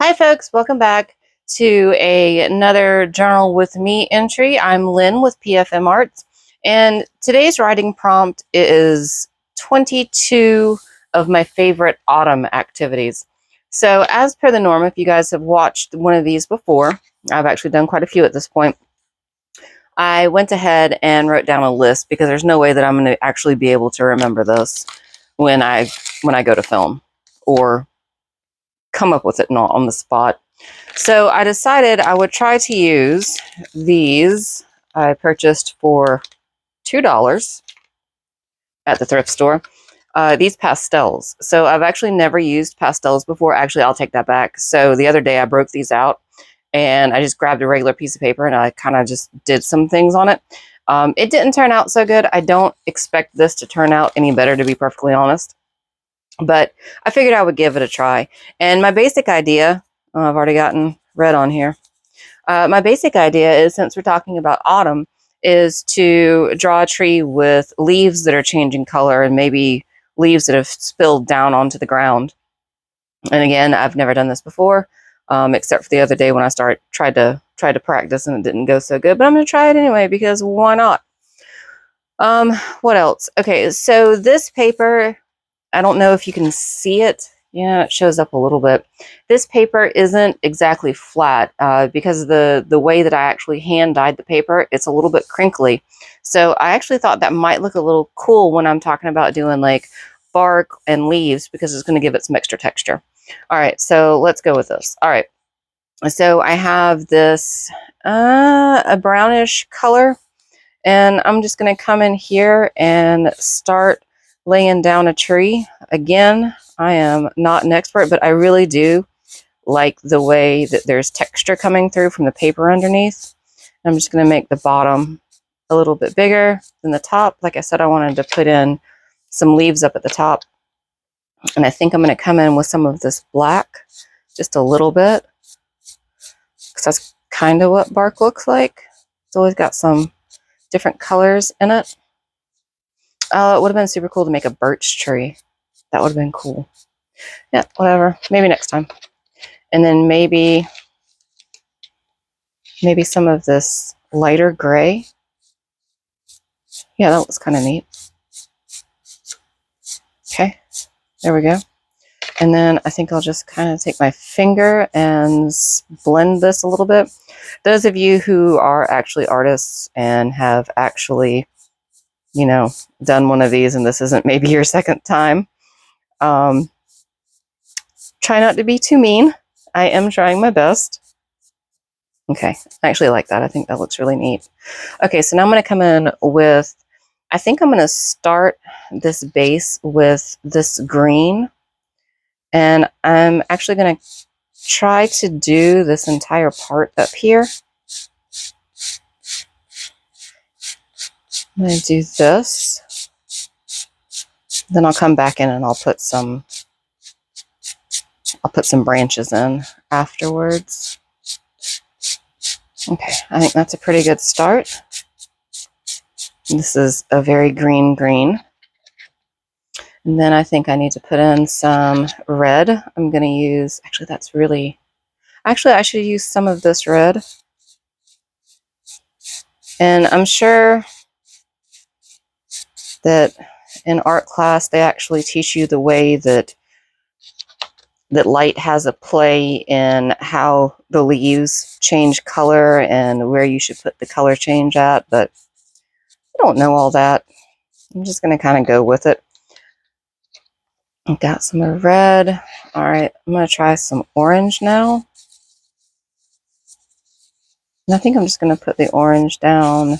Hi folks, welcome back to another Journal with Me entry. I'm Lynn with PFM Arts, and today's writing prompt is 22 of my favorite autumn activities. So as per the norm, if you guys have watched one of these before, I've actually done quite a few at this point, I went ahead and wrote down a list because there's no way that I'm going to actually be able to remember this when I go to film or come up with it on the spot. So I decided I would try to use these. I purchased for $2 at the thrift store. These pastels. So I've actually never used pastels before. Actually, I'll take that back. So the other day I broke these out and I just grabbed a regular piece of paper and I kind of just did some things on it. It didn't turn out so good. I don't expect this to turn out any better, to be perfectly honest. But I figured I would give it a try. And my basic idea, I've already gotten red on here. My basic idea is, since we're talking about autumn, is to draw a tree with leaves that are changing color and maybe leaves that have spilled down onto the ground. And again, I've never done this before, except for the other day when I tried to practice and it didn't go so good. But I'm going to try it anyway because why not? What else? Okay, so this paper, I don't know if you can see it. Yeah, it shows up a little bit. This paper isn't exactly flat because the way that I actually hand dyed the paper, it's a little bit crinkly. So I actually thought that might look a little cool when I'm talking about doing like bark and leaves, because it's going to give it some extra texture. All right, so let's go with this. All right, so I have this a brownish color, and I'm just going to come in here and start laying down a tree. Again, I am not an expert, but I really do like the way that there's texture coming through from the paper underneath. I'm just going to make the bottom a little bit bigger than the top. Like I said, I wanted to put in some leaves up at the top. And I think I'm going to come in with some of this black, just a little bit, because that's kind of what bark looks like. It's always got some different colors in it. Oh, it would have been super cool to make a birch tree. That would have been cool. Yeah, whatever. Maybe next time. And then maybe some of this lighter gray. Yeah, that looks kind of neat. Okay, there we go. And then I think I'll just kind of take my finger and blend this a little bit. Those of you who are actually artists and have actually, done one of these, and this isn't maybe your second time, try not to be too mean. I am trying my best. Okay, I actually like that. I think that looks really neat. Okay, so now I'm going to come in with, I think I'm going to start this base with this green. And I'm actually going to try to do this entire part up here. I'm going to do this. Then I'll come back in and I'll put some branches in afterwards. Okay, I think that's a pretty good start. This is a very green. And then I think I need to put in some red. I'm going to use, I should use some of this red. And I'm sure that in art class they actually teach you the way that light has a play in how the leaves change color and where you should put the color change at, but I don't know all that. I'm just going to kind of go with it. I've got some red. All right, I'm going to try some orange now. And I think I'm just going to put the orange down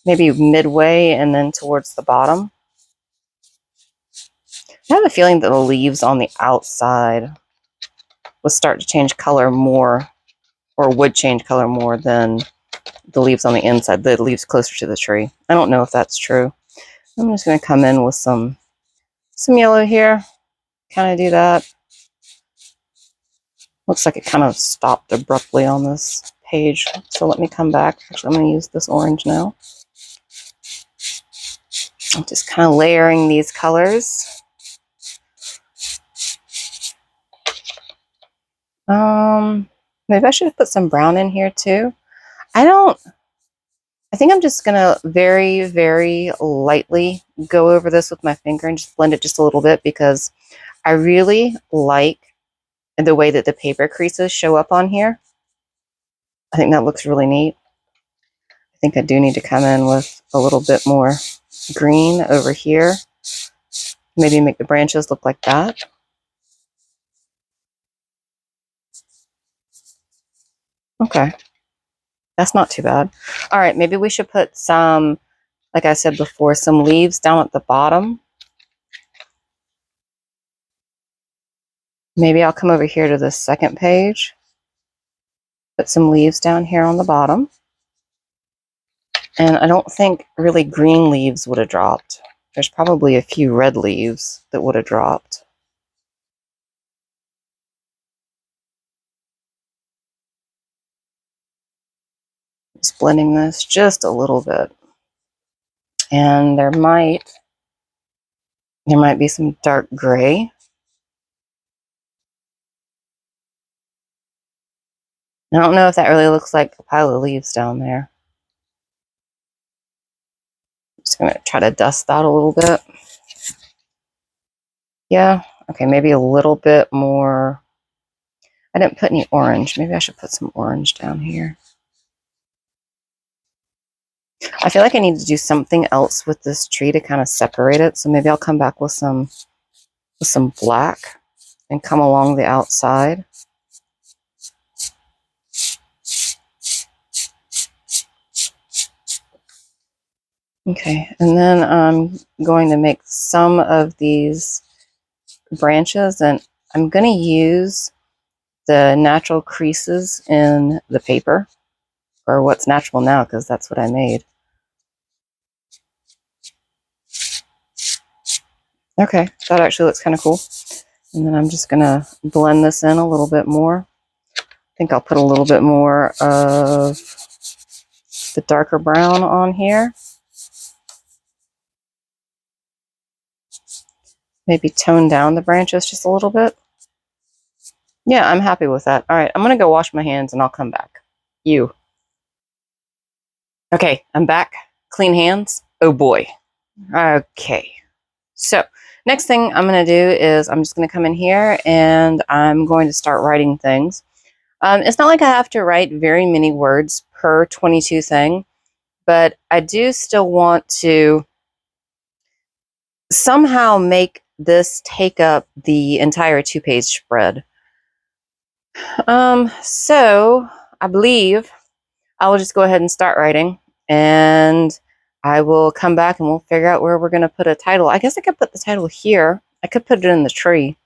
maybe midway and then towards the bottom. I have a feeling that the leaves on the outside will start to change color more, or would change color more than the leaves on the inside, the leaves closer to the tree. I don't know if that's true. I'm just going to come in with some yellow here, kind of do that. Looks like it kind of stopped abruptly on this page, so let me come back. Actually, I'm going to use this orange now. I'm just kind of layering these colors. Maybe I should have put some brown in here too. I think I'm just gonna very, very lightly go over this with my finger and just blend it just a little bit because I really like the way that the paper creases show up on here. I think that looks really neat. I think I do need to come in with a little bit more green over here. Maybe make the branches look like that. Okay, that's not too bad. All right, maybe we should put some, like I said before, some leaves down at the bottom. Maybe I'll come over here to the second page, put some leaves down here on the bottom. And I don't think really green leaves would have dropped. There's probably a few red leaves that would have dropped. Just blending this just a little bit. And there might be some dark gray. I don't know if that really looks like a pile of leaves down there. I'm just going to try to dust that a little bit. Yeah, okay, maybe a little bit more. I didn't put any orange. Maybe I should put some orange down here. I feel like I need to do something else with this tree to kind of separate it. So maybe I'll come back with some black and come along the outside. Okay, and then I'm going to make some of these branches, and I'm going to use the natural creases in the paper, or what's natural now, because that's what I made. Okay, that actually looks kind of cool. And then I'm just going to blend this in a little bit more. I think I'll put a little bit more of the darker brown on here. Maybe tone down the branches just a little bit. Yeah, I'm happy with that. All right, I'm going to go wash my hands and I'll come back. You. Okay, I'm back. Clean hands. Oh boy. Okay. So next thing I'm going to do is I'm just going to come in here and I'm going to start writing things. It's not like I have to write very many words per 22 thing, but I do still want to somehow make this take up the entire 2-page spread. So I believe I will just go ahead and start writing, and I will come back and we'll figure out where we're going to put a title. I guess I could put the title here. I could put it in the tree.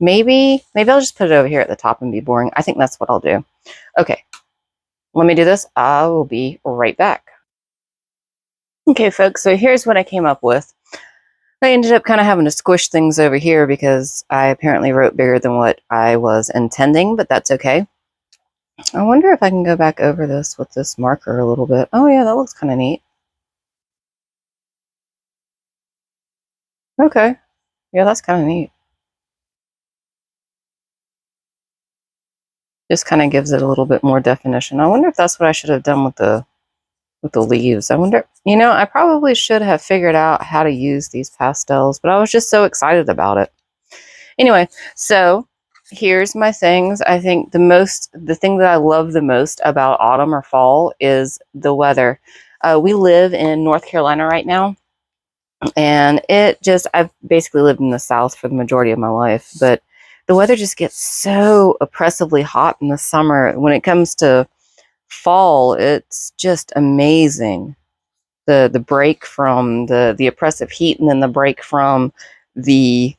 Maybe I'll just put it over here at the top and be boring. I think that's what I'll do. Okay, let me do this. I will be right back. Okay, folks, so here's what I came up with. I ended up kind of having to squish things over here because I apparently wrote bigger than what I was intending, but that's okay. I wonder if I can go back over this with this marker a little bit. Oh yeah, that looks kind of neat. Okay. Yeah, that's kind of neat. Just kind of gives it a little bit more definition. I wonder if that's what I should have done with the leaves. I wonder, I probably should have figured out how to use these pastels, but I was just so excited about it. Anyway, so here's my things. I think the thing that I love the most about autumn or fall is the weather. We live in North Carolina right now, and I've basically lived in the South for the majority of my life, but the weather just gets so oppressively hot in the summer. When it comes to fall, it's just amazing. The break from the oppressive heat, and then the break from the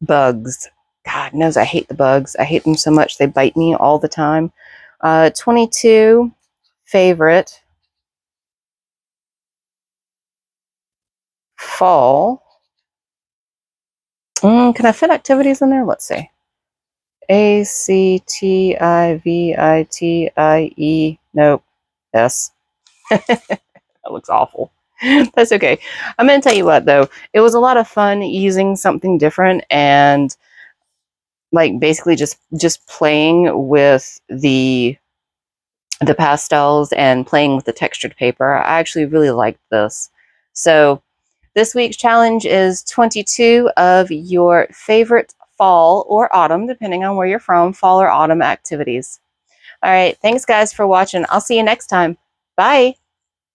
bugs. God knows I hate the bugs. I hate them so much. They bite me all the time. 22 favorite fall. Can I fit activities in there? Let's see. ACTIVITIE. Nope. S. That looks awful. That's okay. I'm going to tell you what, though. It was a lot of fun using something different, and like basically just playing with the pastels and playing with the textured paper. I actually really liked this. So this week's challenge is 22 of your favorite fall or autumn, depending on where you're from, fall or autumn activities. All right, thanks guys for watching. I'll see you next time. Bye.